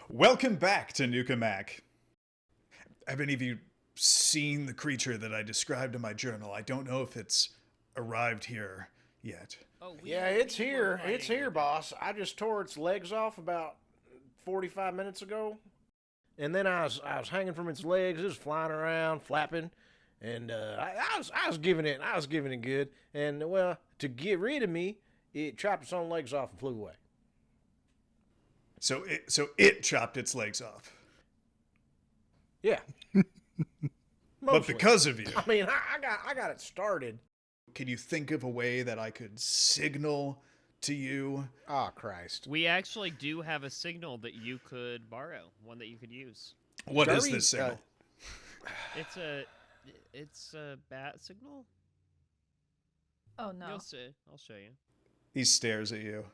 Welcome back to Cammack. Have any of you seen the creature that I described in my journal? I don't know if it's arrived here yet. Yeah, it's here. It's here, boss. I just tore its legs off about 45 minutes ago. And then I was hanging from its legs. It was flying around, flapping. And I was giving it good. And, well, to get rid of me, it chopped its own legs off and flew away. So it chopped its legs off. Yeah. But because of you. I mean, I got it started. Can you think of a way that I could signal to you? Oh, Christ. We actually do have a signal that you could borrow, one that you could use. What is this signal? It's a bat signal. Oh no. You'll see. I'll show you. He stares at you.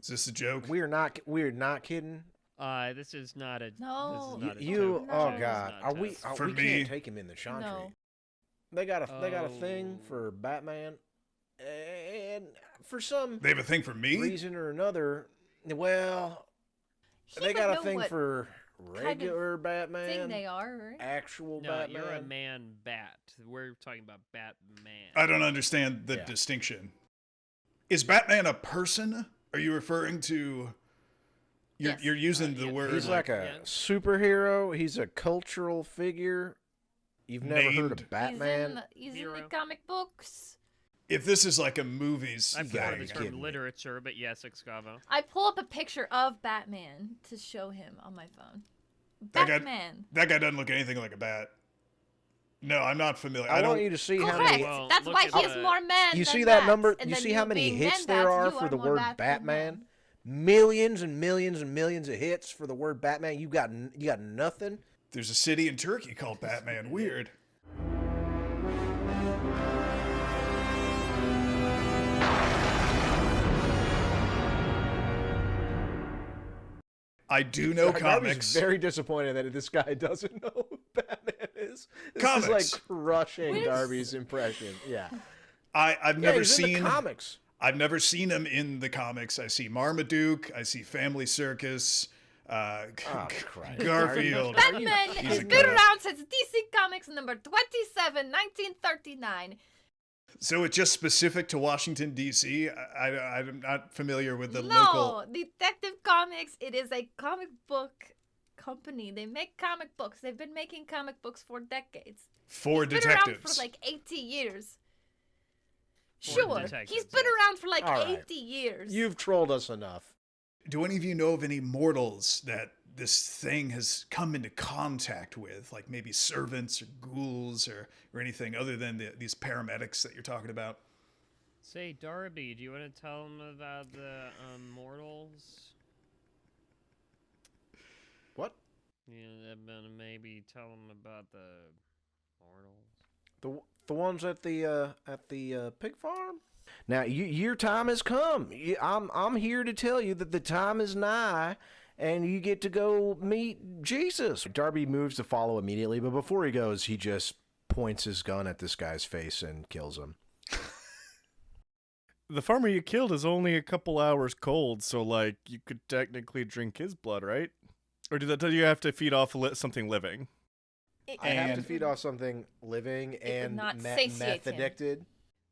Is this a joke? We're not kidding. This is not a. No. This is not a You. joke. Oh No. God. It's not a We test. For we me- can't take him in the Chantry. No. They got a thing Oh. for Batman, and for some They have a thing for me? reason or another, well, He they would got a know thing what for regular thing Batman, they are, right? actual No, Batman. you're a man bat. We're talking about Batman. I don't understand the Yeah. distinction. Is Batman a person? Are you referring to... Yes. You're using the Yeah. word... He's like a Yeah. superhero. He's a cultural figure. You've never heard Named. of Batman? He's in the Hero. comic books. If this is like a movies I've gotta heard thing... the kidding term me. literature, but yes, Excavo. I pull up a picture of Batman to show him on my phone. That guy- Batman. That guy doesn't look anything like a bat. No, I'm not familiar. I don't... want you to see how Correct. many. Well, That's look why at he has the- more men. You than see that bats. number? And You then see how many being hits men there bats, are you for the more word bats than Batman? men. Millions and millions and millions of hits for the word Batman. You got nothing. There's a city in Turkey called Batman. Weird. I do know Darby's comics. very disappointed that this guy doesn't know who Batman is. This Comics. is like crushing Where's- Darby's impression. Yeah. I've Yeah, never he's in seen the comics. I've never seen him in the comics. I see Marmaduke. I see Family Circus. Christ. Garfield. Batman He's has a been good- around since DC Comics number 27, 1939. So it's just specific to Washington D.C. I'm not familiar with the No, local. Detective Comics, it is a comic book company. They make comic books. They've been making comic books for decades. For He's been around detectives. for like 80 years. For Sure, detectives, he's been yes. around for like All right. 80 years. You've trolled us enough. Do any of you know of any mortals that this thing has come into contact with, like maybe servants or ghouls or anything other than these paramedics that you're talking about? Say, Darby, do you want to tell him about the mortals? What? Yeah, maybe tell him about the mortals. The ones at the pig farm? Now your time has come. I'm here to tell you that the time is nigh, and you get to go meet Jesus. Darby moves to follow immediately, but before he goes, he just points his gun at this guy's face and kills him. The farmer you killed is only a couple hours cold, so, like, you could technically drink his blood, right? Or do you have to feed off something living? I have to And- feed off something living would and not meth satiate him. addicted.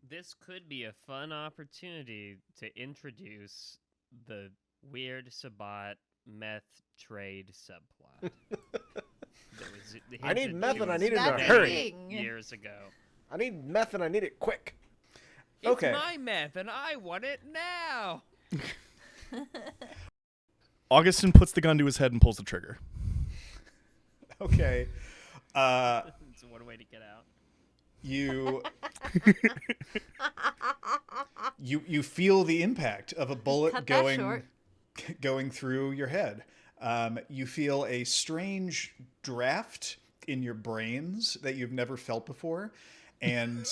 This could be a fun opportunity to introduce the weird Sabat meth trade subplot. That was I need meth and I need it in That's a a hurry. thing. years ago. I need meth and I need it quick. It's Okay. my meth and I want it now. Augustyn puts the gun to his head and pulls the trigger. Okay. It's one way to get out. You you feel the impact of a bullet Cut that going short. going through your head. You feel a strange draft in your brains that you've never felt before, and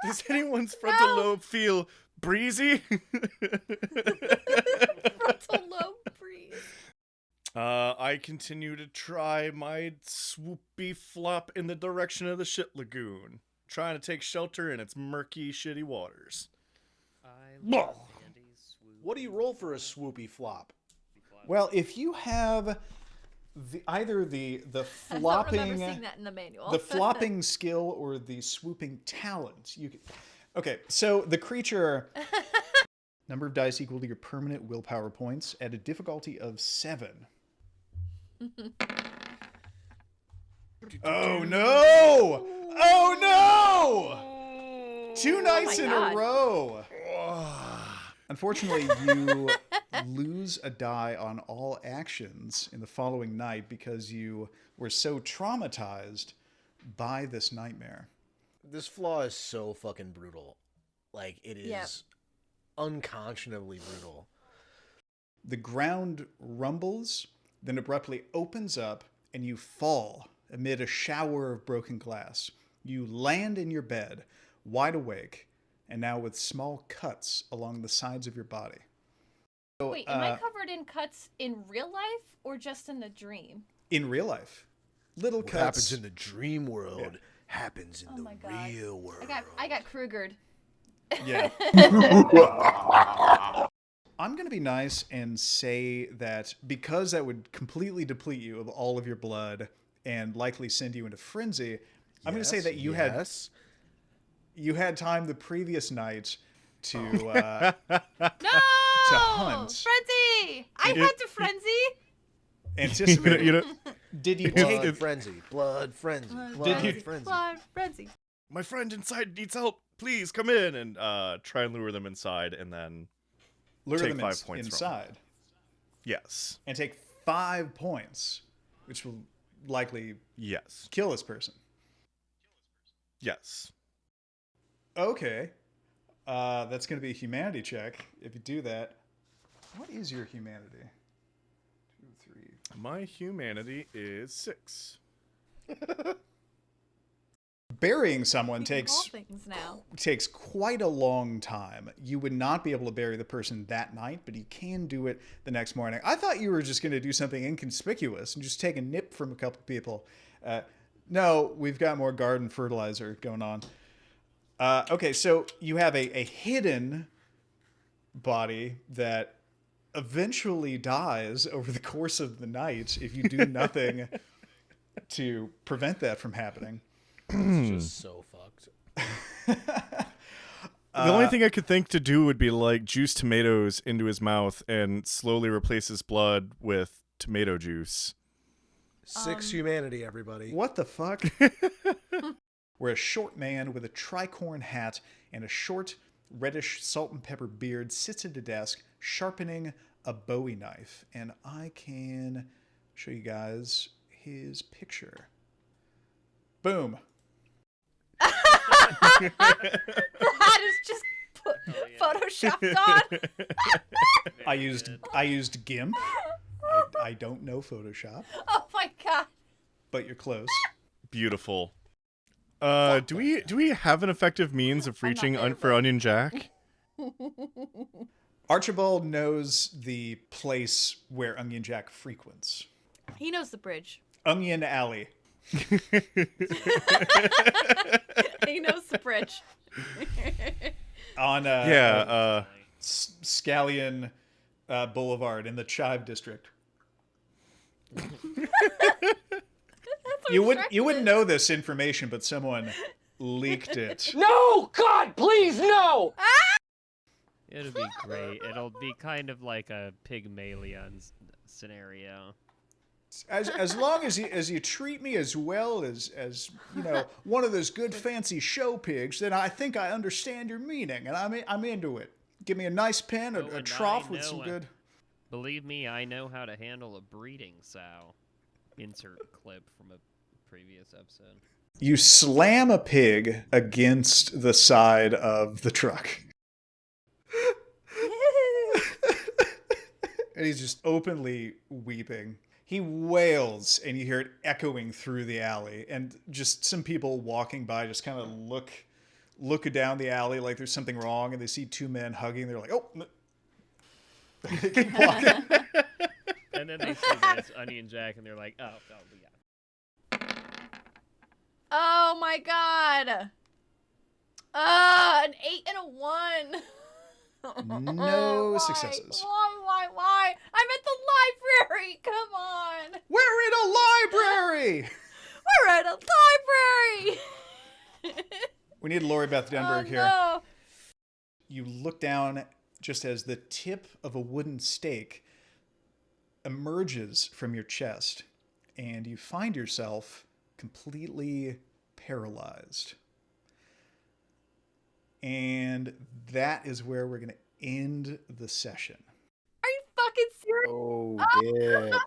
Does anyone's frontal lobe feel breezy? Frontal lobe breeze. I continue to try my swoopy flop in the direction of the shit lagoon, trying to take shelter in its murky, shitty waters. I love Andy's swoop. What do you roll for a swoopy flop? Well, if you have either the I don't flopping remember seeing that in the manual. the flopping skill or the swooping talent, you can. Okay, so the creature number of dice equal to your permanent willpower points at a difficulty of 7. Oh no! Oh no! 2 nights in God. a row. Unfortunately, you lose a die on all actions in the following night because you were so traumatized by this nightmare. This flaw is so fucking brutal. Like, it is Yep. unconscionably brutal. The ground rumbles, then abruptly opens up, and you fall amid a shower of broken glass. You land in your bed, wide awake, and now with small cuts along the sides of your body. So, Wait, am I covered in cuts in real life or just in the dream? in real life, little What cuts. happens in the dream world happens in Oh the my God. real world. I got Krugered. Yeah. I'm going to be nice and say that because that would completely deplete you of all of your blood and likely send you into frenzy, I'm going to say that you had time the previous night to No! hunt. Frenzy! I had to frenzy! anticipate. Did you Blood take frenzy. Blood frenzy. Blood Blood frenzy. frenzy. Blood frenzy. My friend inside needs help. Please come in and try and lure them inside, and then lure take them 5 points from them. inside yes, and take 5 points, which will likely yes, kill this person? yes. Okay. That's going to be a humanity check if you do that. What is your humanity? 2, 3. My humanity is 6. Burying someone We can call takes things now. quite a long time. You would not be able to bury the person that night, but you can do it the next morning. I thought you were just going to do something inconspicuous and just take a nip from a couple people. No, we've got more garden fertilizer going on. Okay, so you have a hidden body that eventually dies over the course of the night if you do nothing to prevent that from happening. It's just so fucked. The only thing I could think to do would be like juice tomatoes into his mouth and slowly replace his blood with tomato juice. 6 humanity, everybody. What the fuck? Where a short man with a tricorn hat and a short, reddish salt and pepper beard sits at a desk sharpening a Bowie knife. And I can show you guys his picture. Boom. That is just photoshopped on. I used GIMP. I don't know Photoshop, Oh my God. but you're close. Beautiful. Do we have an effective means of I'm not reaching there, for but- Onion Jack? Archibald knows the place where Onion Jack frequents. He knows the bridge. Onion Alley. He knows the bridge. On Scallion Boulevard in the Chive District. You wouldn't know this information, but someone leaked it. No! God, please, no! It'll be great. It'll be kind of like a Pygmalion scenario. As long as you treat me as well as one of those good fancy show pigs, then I think I understand your meaning, and I'm into it. Give me a nice pen, Oh, a and trough I with some know good. Believe me, I know how to handle a breeding sow. Insert clip from a previous episode. You slam a pig against the side of the truck. And he's just openly weeping. He wails, and you hear it echoing through the alley. And just some people walking by just kind of look down the alley like there's something wrong, and they see 2 men hugging. They're like, oh. They keep walking. And then they see that it's Onion Jack, and they're like, oh, we got it. Oh my God. An 8 and a 1. No Why? successes. Why? I'm at the library. Come on. We're in a library! We're at a library. We need Lori Beth Denberg here. No. You look down just as the tip of a wooden stake emerges from your chest, and you find yourself completely paralyzed. And that is where we're going to end the session. Are you fucking serious? Oh, yeah.